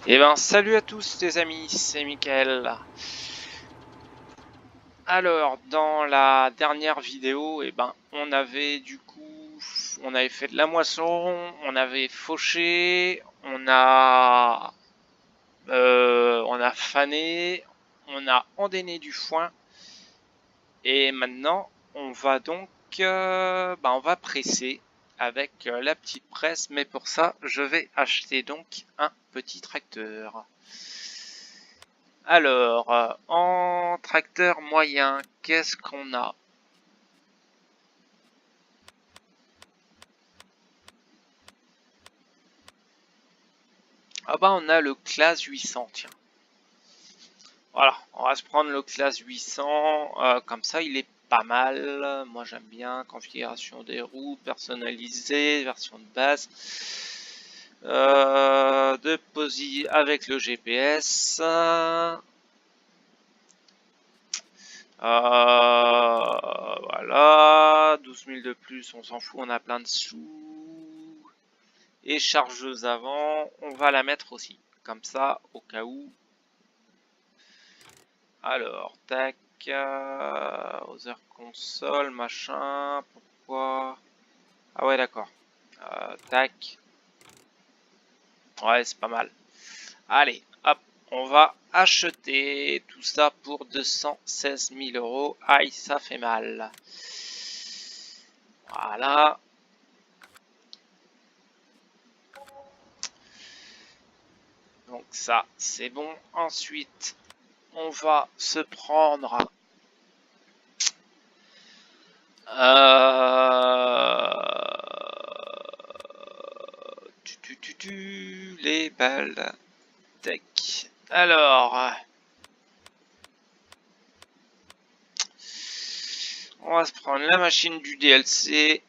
Eh ben, salut à tous les amis, c'est Mickaël. Alors, dans la dernière vidéo, on avait on avait fait de la moisson, on avait fauché, on a fané, on a endainé du foin, et maintenant, on va presser avec la petite presse, mais pour ça, je vais acheter donc un petit tracteur. Alors, en tracteur moyen, qu'est-ce qu'on a? Ah bah on a le classe 800, tiens. Voilà, on va se prendre le classe 800, comme ça il est pas mal. Moi j'aime bien, configuration des roues, personnalisée, version de base. De posi avec le GPS. Voilà, 12 000 de plus, on s'en fout, on a plein de sous. Et chargeuse avant, on va la mettre aussi, comme ça, au cas où. Alors, tac, Other console, machin, pourquoi? Ah ouais, d'accord. Tac, ouais, c'est pas mal. Allez, hop, on va acheter tout ça pour 216 000 euros. Aïe, ça fait mal. Voilà. Donc ça, c'est bon. Ensuite, on va se prendre les balles. Tac. Alors, on va se prendre la machine du DLC.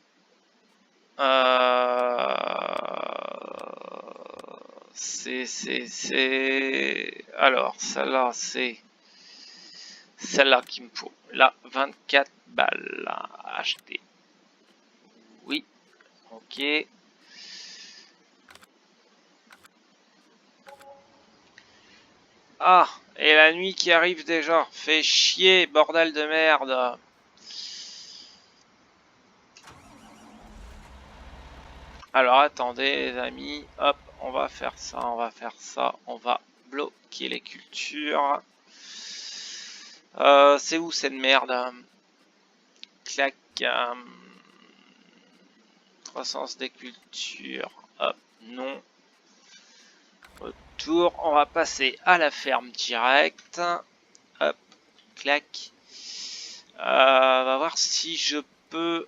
Alors, celle-là, c'est celle-là qu'il me faut. Là, 24 balles à acheter. Oui, ok. Ah, et la nuit qui arrive déjà. Fait chier, bordel de merde. Alors, attendez, les amis. Hop, on va faire ça, on va faire ça. On va bloquer les cultures. C'est où cette merde? Clac. Croissance des cultures. Hop, non. Retour. On va passer à la ferme directe. Hop, clac. On va voir si je peux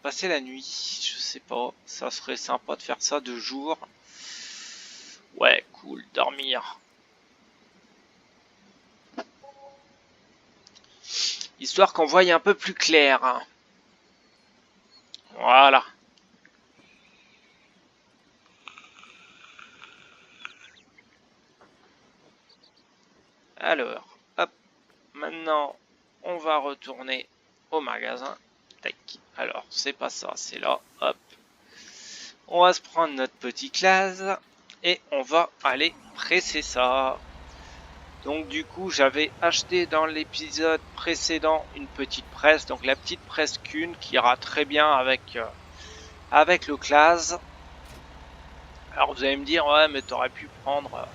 passer la nuit. Je sais pas. Ça serait sympa de faire ça de jour. Ouais, cool, dormir. Histoire qu'on voie un peu plus clair. Voilà. Alors, hop. Maintenant, on va retourner au magasin. Tac. Alors, c'est pas ça, c'est là. Hop. On va se prendre notre petit classe et on va aller presser ça. Donc du coup, j'avais acheté dans l'épisode précédent une petite presse, donc la petite presse Kuhn qui ira très bien avec le classe. Alors vous allez me dire, ouais, mais t'aurais pu prendre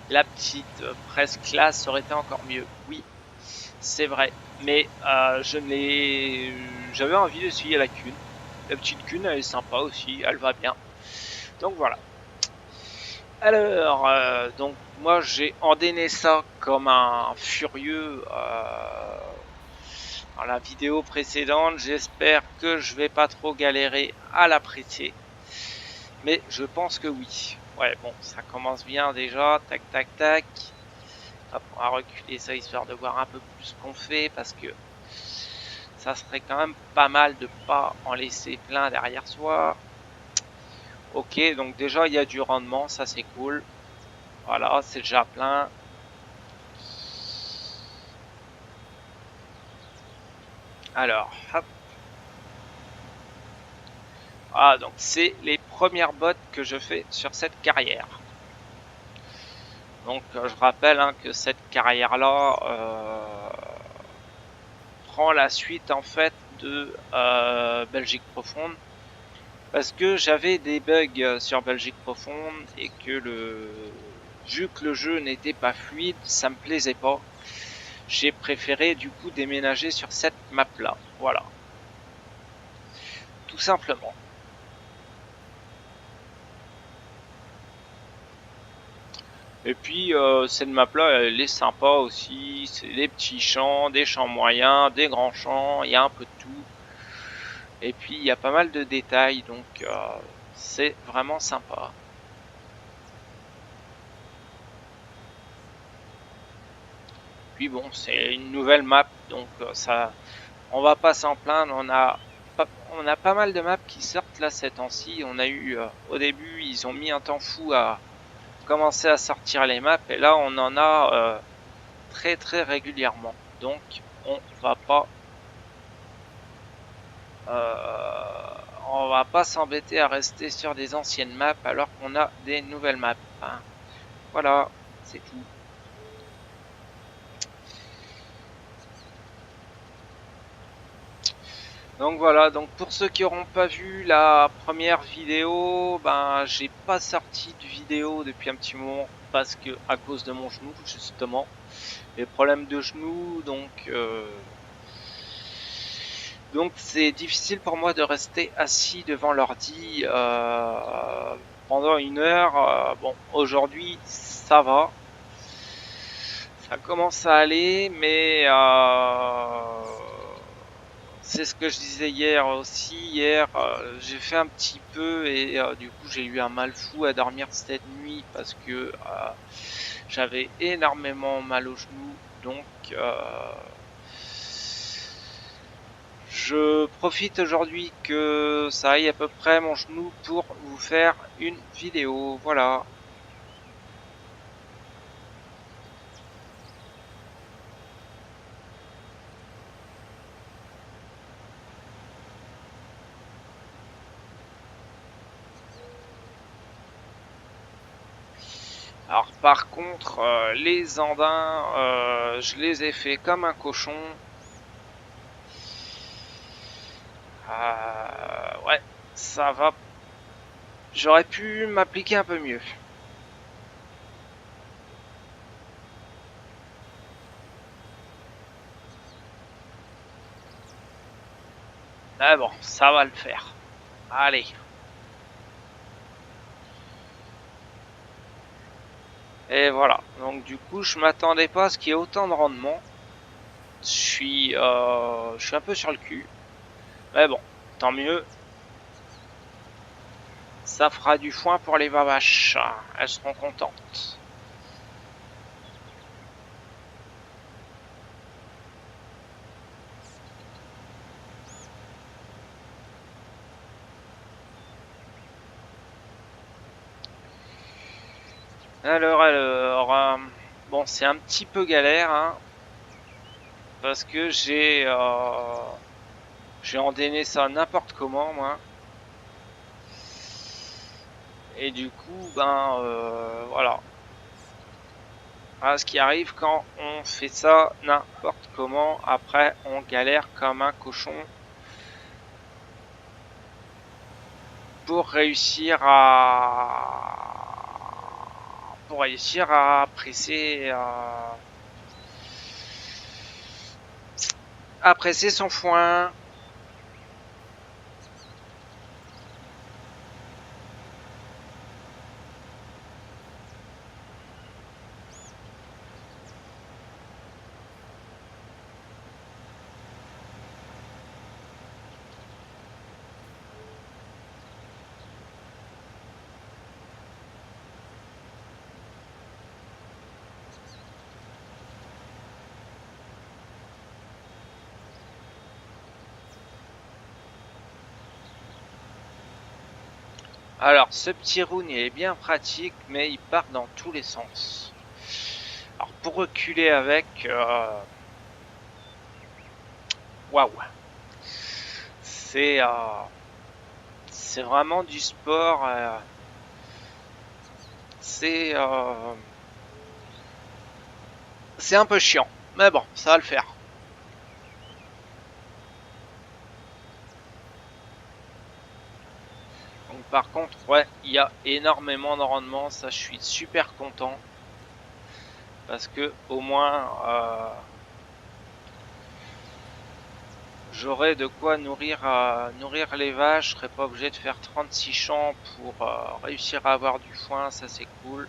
la petite presse classe, ça aurait été encore mieux. Oui, c'est vrai, mais j'avais envie d'essayer la Kuhn. La petite Kuhn, elle est sympa aussi, elle va bien. Donc voilà. Alors, donc moi j'ai endainé ça comme un furieux dans la vidéo précédente. J'espère que je vais pas trop galérer à l'apprécier, mais je pense que oui. Ouais, bon, ça commence bien déjà. Tac, tac, tac. Hop, on va reculer ça histoire de voir un peu plus ce qu'on fait parce que ça serait quand même pas mal de pas en laisser plein derrière soi. Ok, donc déjà il y a du rendement, ça c'est cool. Voilà, c'est déjà plein. Alors, hop. Ah, donc c'est les premières bottes que je fais sur cette carrière. Donc je rappelle hein, que cette carrière-là prend la suite en fait de Belgique Profonde. Parce que j'avais des bugs sur Belgique Profonde et que vu que le jeu n'était pas fluide, ça me plaisait pas. J'ai préféré du coup déménager sur cette map là. Voilà. Tout simplement. Et puis cette map là elle est sympa aussi. C'est des petits champs, des champs moyens, des grands champs, il y a un peu de tout. Et puis il y a pas mal de détails donc c'est vraiment sympa. Puis bon, c'est une nouvelle map donc ça, on va pas s'en plaindre. On a pas mal de maps qui sortent là ces temps-ci. On a eu au début ils ont mis un temps fou à commencer à sortir les maps et là on en a très très régulièrement. Donc on va pas s'embêter à rester sur des anciennes maps alors qu'on a des nouvelles maps. Hein. Voilà, c'est tout. Donc voilà, donc pour ceux qui n'auront pas vu la première vidéo, ben j'ai pas sorti de vidéo depuis un petit moment parce que à cause de mon genou justement, les problèmes de genou, donc c'est difficile pour moi de rester assis devant l'ordi pendant une heure. Bon, aujourd'hui ça va, ça commence à aller, mais c'est ce que je disais hier aussi. Hier, j'ai fait un petit peu et du coup j'ai eu un mal fou à dormir cette nuit parce que j'avais énormément mal au genou. Donc je profite aujourd'hui que ça aille à peu près mon genou pour vous faire une vidéo. Voilà. Alors par contre, les andins, je les ai fait comme un cochon. Ouais, ça va. J'aurais pu m'appliquer un peu mieux. Mais bon, ça va le faire. Allez. Et voilà. Donc du coup, je m'attendais pas à ce qu'il y ait autant de rendement. Je suis un peu sur le cul. Mais bon, tant mieux. Ça fera du foin pour les vaches. Elles seront contentes. Alors, bon, c'est un petit peu galère, hein, parce que j'ai endainé ça n'importe comment, moi. Et du coup, ben, voilà. Voilà ce qui arrive quand on fait ça n'importe comment. Après, on galère comme un cochon pour réussir à presser son foin. Alors, ce petit rune, il est bien pratique, mais il part dans tous les sens. Alors, pour reculer avec... Waouh! C'est vraiment du sport. C'est C'est un peu chiant, mais bon, ça va le faire. Donc par contre, ouais, il y a énormément de rendement, ça je suis super content. Parce que au moins j'aurai de quoi nourrir les vaches, je serai pas obligé de faire 36 champs pour réussir à avoir du foin, ça c'est cool.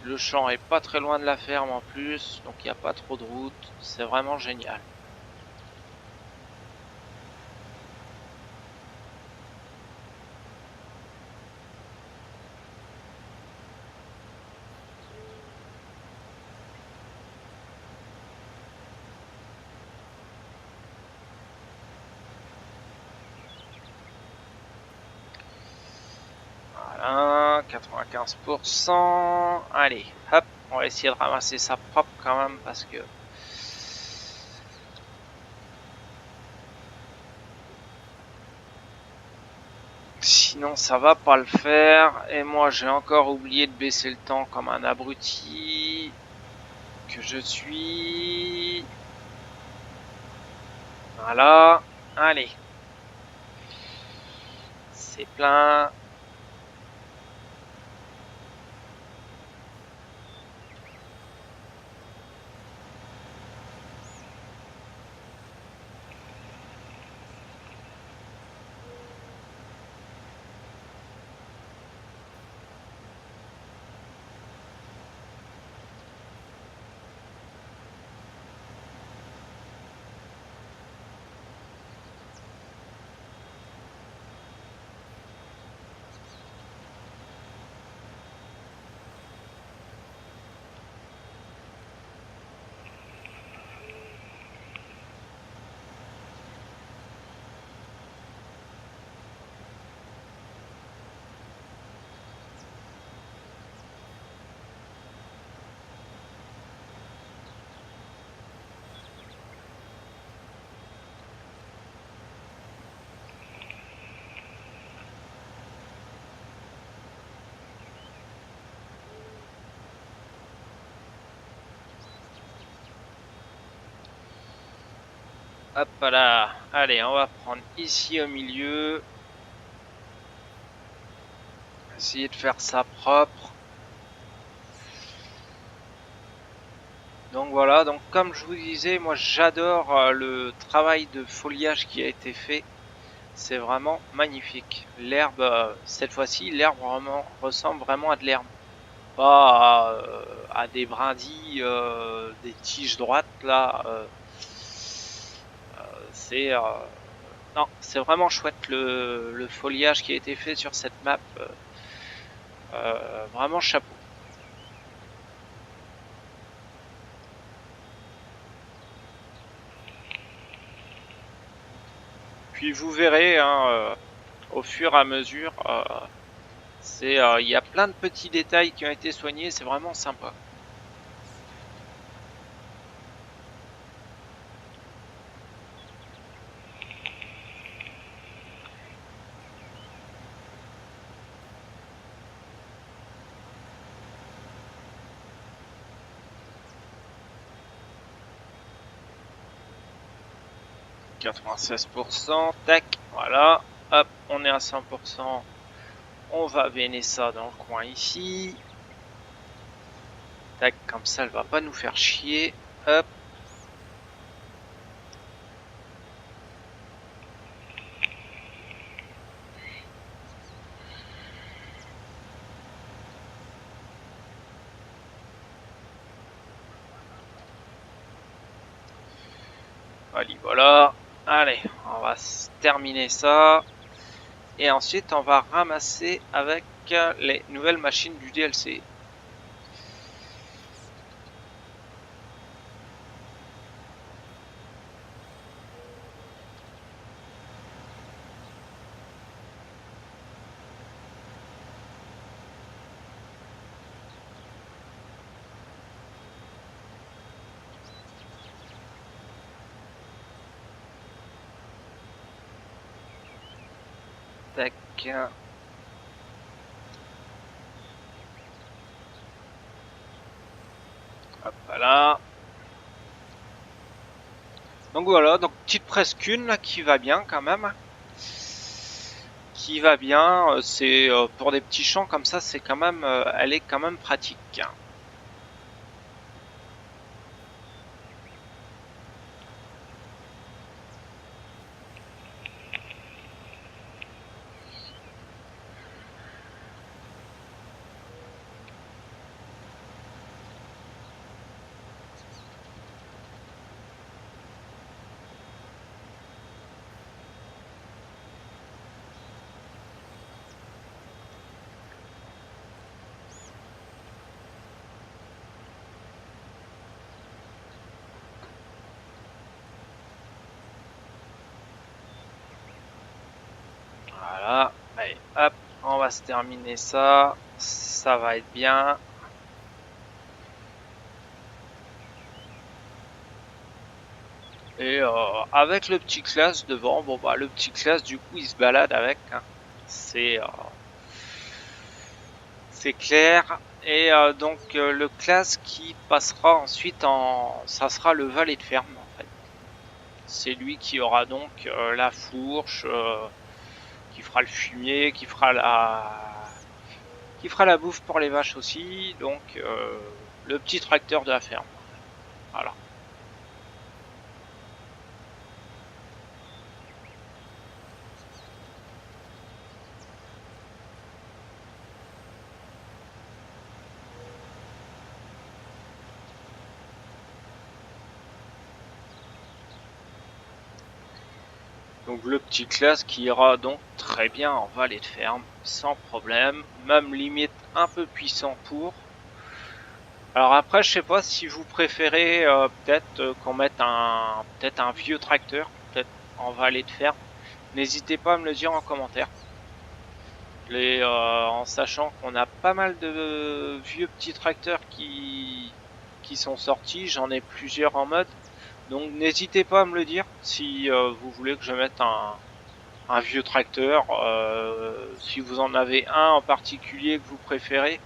Le champ est pas très loin de la ferme en plus, donc il n'y a pas trop de route, c'est vraiment génial. Voilà, 95%. Allez, hop, on va essayer de ramasser ça propre quand même parce que sinon ça va pas le faire. Et moi j'ai encore oublié de baisser le temps comme un abruti que je suis. Voilà, allez. C'est plein. Hop là. Allez, on va prendre ici au milieu. Essayer de faire ça propre. Donc voilà, donc comme je vous disais, moi j'adore le travail de foliage qui a été fait. C'est vraiment magnifique. L'herbe, cette fois-ci, l'herbe ressemble vraiment à de l'herbe. Pas à des brindilles, des tiges droites là. C'est non, c'est vraiment chouette le foliage qui a été fait sur cette map. Vraiment chapeau. Puis vous verrez, hein, au fur et à mesure, il y a plein de petits détails qui ont été soignés, c'est vraiment sympa. « 96%, tac, voilà, hop, on est à 100%, on va véner ça dans le coin ici, tac, comme ça elle va pas nous faire chier, hop. Allez, voilà, allez, on va terminer ça, et ensuite on va ramasser avec les nouvelles machines du DLC. Tac. Hop là. Donc voilà, donc petite presqu'une là qui va bien quand même. Qui va bien, c'est pour des petits champs comme ça, c'est quand même, elle est quand même pratique. Voilà, allez, hop, on va se terminer ça, ça va être bien. Et avec le petit classe devant, bon bah le petit classe du coup il se balade avec, hein. C'est clair. Et donc le classe qui passera ensuite ça sera le valet de ferme en fait. C'est lui qui aura donc la fourche, qui fera le fumier, qui fera la bouffe pour les vaches aussi, donc le petit tracteur de la ferme. Voilà. Donc le petit classe qui ira donc très bien en valet de ferme, sans problème, même limite un peu puissant pour. Alors après, je sais pas si vous préférez peut-être qu'on mette peut-être un vieux tracteur, peut-être en valet de ferme. N'hésitez pas à me le dire en commentaire. En sachant qu'on a pas mal de vieux petits tracteurs qui sont sortis, j'en ai plusieurs en mode. Donc n'hésitez pas à me le dire si vous voulez que je mette un vieux tracteur. Si vous en avez un en particulier que vous préférez,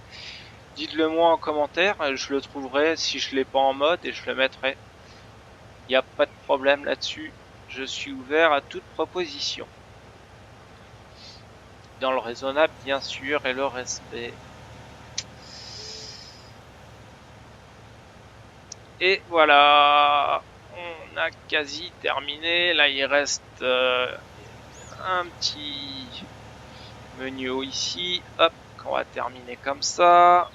dites-le moi en commentaire. Je le trouverai si je l'ai pas en mode et je le mettrai. Il n'y a pas de problème là-dessus. Je suis ouvert à toute proposition. Dans le raisonnable bien sûr et le respect. Et voilà, on a quasi terminé. Là, il reste un petit menu ici. Hop, on va terminer comme ça.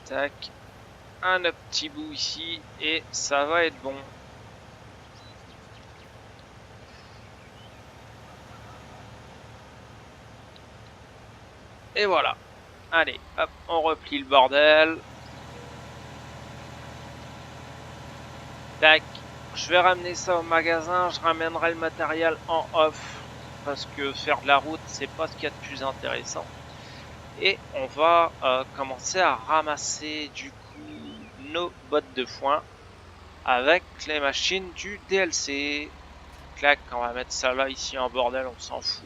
Tac, un petit bout ici et ça va être bon. Et voilà. Allez, hop, on replie le bordel. Tac, je vais ramener ça au magasin, je ramènerai le matériel en off parce que faire de la route, c'est pas ce qu'il y a de plus intéressant. Et on va commencer à ramasser du coup nos bottes de foin avec les machines du DLC. Clac, on va mettre ça là ici en bordel, on s'en fout.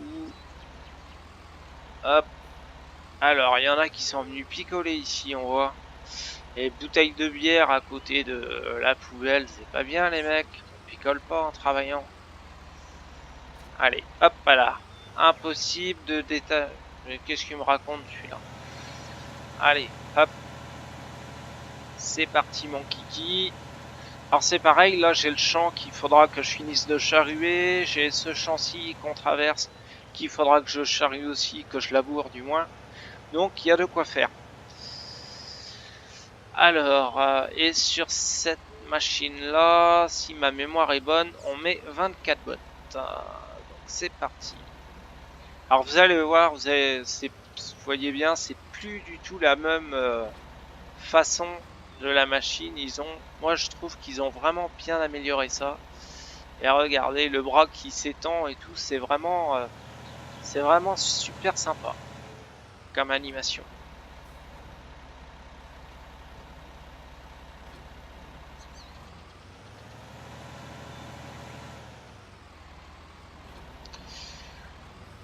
Hop. Alors, il y en a qui sont venus picoler ici, on voit. Et bouteilles de bière à côté de la poubelle, c'est pas bien les mecs. On picole pas en travaillant. Allez, hop là. Impossible de détailler. Mais qu'est-ce qu'il me raconte celui-là? Allez, hop. C'est parti mon kiki. Alors c'est pareil, là j'ai le champ qu'il faudra que je finisse de charruer. J'ai ce champ-ci qu'on traverse qu'il faudra que je charrue aussi, que je laboure du moins. Donc il y a de quoi faire. Alors, et sur cette machine-là, si ma mémoire est bonne, on met 24 bottes. Donc c'est parti. Alors vous allez voir, vous voyez bien, c'est plus du tout la même façon de la machine. Moi je trouve qu'ils ont vraiment bien amélioré ça. Et regardez le bras qui s'étend et tout, c'est vraiment super sympa comme animation.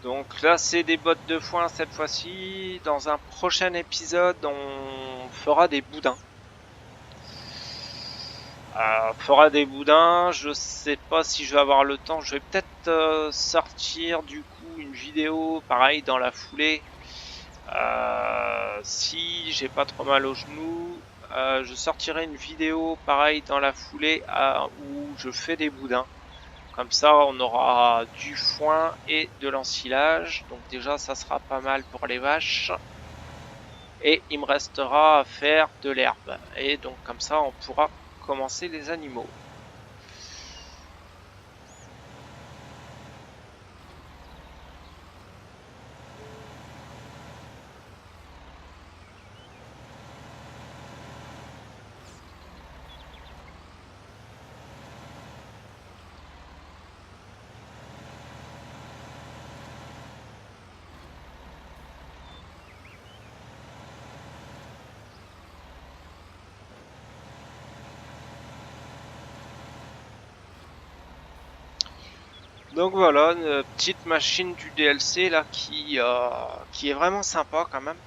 Donc là, c'est des bottes de foin cette fois-ci. Dans un prochain épisode, on fera des boudins. Je sais pas si je vais avoir le temps. Je vais peut-être sortir du coup une vidéo pareil dans la foulée. Si j'ai pas trop mal au genou, je sortirai une vidéo pareil dans la foulée où je fais des boudins. Comme ça, on aura du foin et de l'ensilage. Donc déjà, ça sera pas mal pour les vaches. Et il me restera à faire de l'herbe. Et donc comme ça, on pourra commencer les animaux. Donc voilà, une petite machine du DLC là qui est vraiment sympa quand même.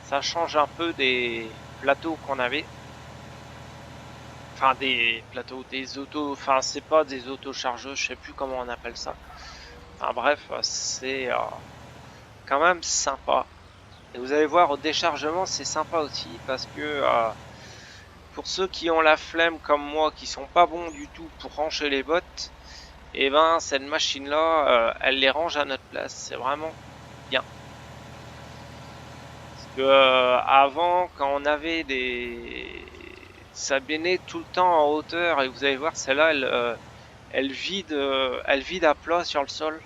Ça change un peu des plateaux qu'on avait. Enfin des plateaux, des autos, enfin c'est pas des autochargeuses, je sais plus comment on appelle ça. Enfin bref, c'est quand même sympa. Et vous allez voir au déchargement c'est sympa aussi parce que pour ceux qui ont la flemme comme moi, qui sont pas bons du tout pour ranger les bottes, et ben cette machine là, elle les range à notre place. C'est vraiment bien. Parce que avant, quand on avait ça baignait tout le temps en hauteur et vous allez voir celle-là, elle vide à plat sur le sol.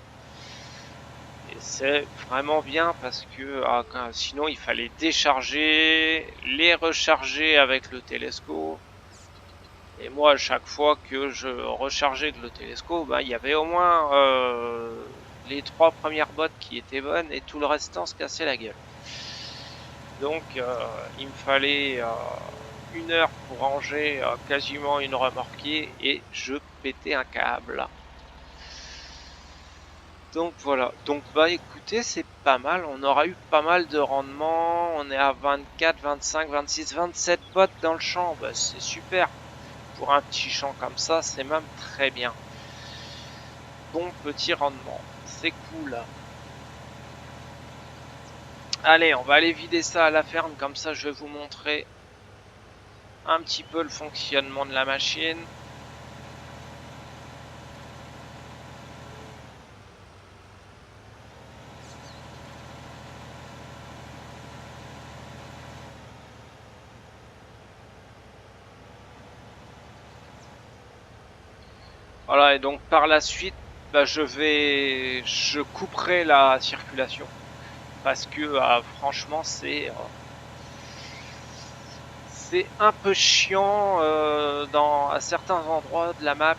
Et c'est vraiment bien parce que sinon il fallait décharger, les recharger avec le télescope. Et moi, à chaque fois que je rechargeais avec le télescope, ben, il y avait au moins les 3 premières bottes qui étaient bonnes et tout le restant se cassait la gueule. Donc, il me fallait 1 heure pour ranger quasiment une remorquée et je pétais un câble. Donc voilà. Donc bah écoutez, c'est pas mal. On aura eu pas mal de rendement. On est à 24, 25, 26, 27 bottes dans le champ. Bah, c'est super. Pour un petit champ comme ça, c'est même très bien. Bon petit rendement. C'est cool. Allez, on va aller vider ça à la ferme. Comme ça, je vais vous montrer un petit peu le fonctionnement de la machine. Voilà, et donc par la suite, bah, je couperai la circulation parce que franchement c'est un peu chiant à certains endroits de la map.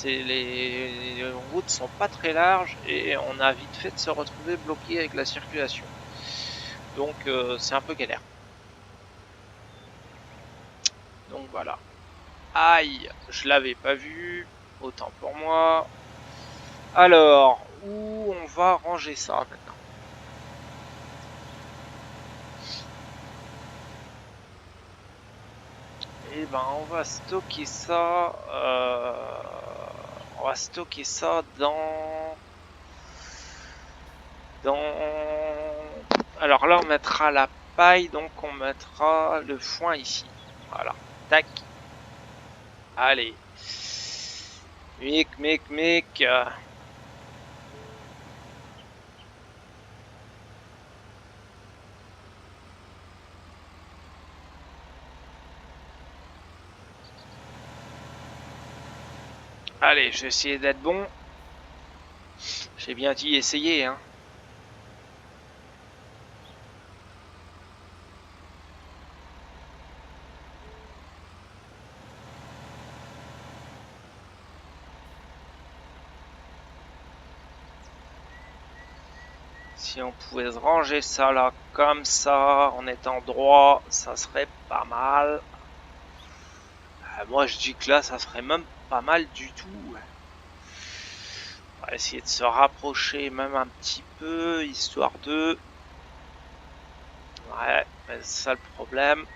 Les routes sont pas très larges et on a vite fait de se retrouver bloqué avec la circulation. Donc c'est un peu galère. Donc voilà. Aïe, je l'avais pas vu. Autant pour moi. Alors, où on va ranger ça maintenant? Eh ben, on va stocker ça. On va stocker ça dans. Alors là, on mettra la paille, donc on mettra le foin ici. Voilà. Tac. Allez. Mic. Allez, je vais essayer d'être bon. J'ai bien dit essayer, hein. Si on pouvait ranger ça là comme ça, en étant droit, ça serait pas mal. Moi je dis que là, ça serait même pas mal du tout. va essayer de se rapprocher même un petit peu, histoire de... Ouais, c'est ça le problème.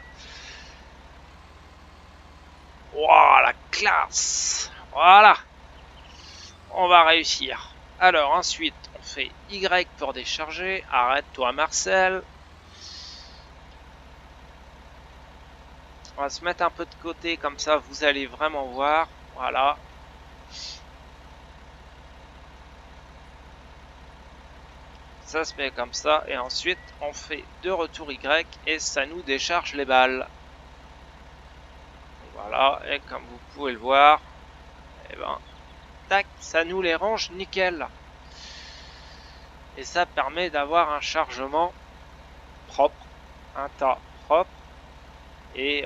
Wow, la classe! Voilà! On va réussir. Alors ensuite, on fait Y pour décharger. Arrête-toi Marcel. On va se mettre un peu de côté, comme ça vous allez vraiment voir. Voilà. Ça se met comme ça. Et ensuite, on fait deux retours Y et ça nous décharge les balles. Voilà. Et comme vous pouvez le voir, et ben, tac, ça nous les range nickel. Et ça permet d'avoir un chargement propre, un tas propre. Et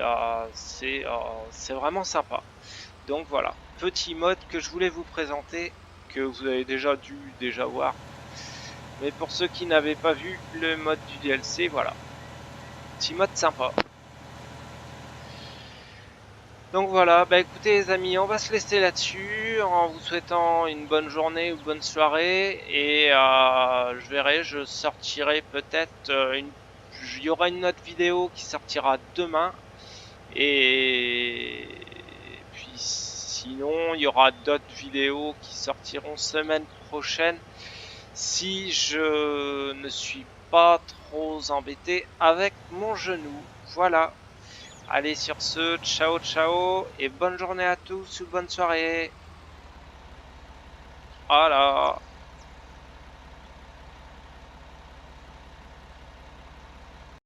c'est vraiment sympa. Donc voilà, petit mode que je voulais vous présenter, que vous avez dû voir. Mais pour ceux qui n'avaient pas vu le mode du DLC, voilà. Petit mode sympa. Donc voilà, bah écoutez les amis, on va se laisser là-dessus en vous souhaitant une bonne journée ou bonne soirée. Et je verrai, je sortirai peut-être il y aura une autre vidéo qui sortira demain. Et puis sinon, il y aura d'autres vidéos qui sortiront semaine prochaine si je ne suis pas trop embêté avec mon genou. Voilà. Allez sur ce, ciao ciao et bonne journée à tous ou bonne soirée. Voilà.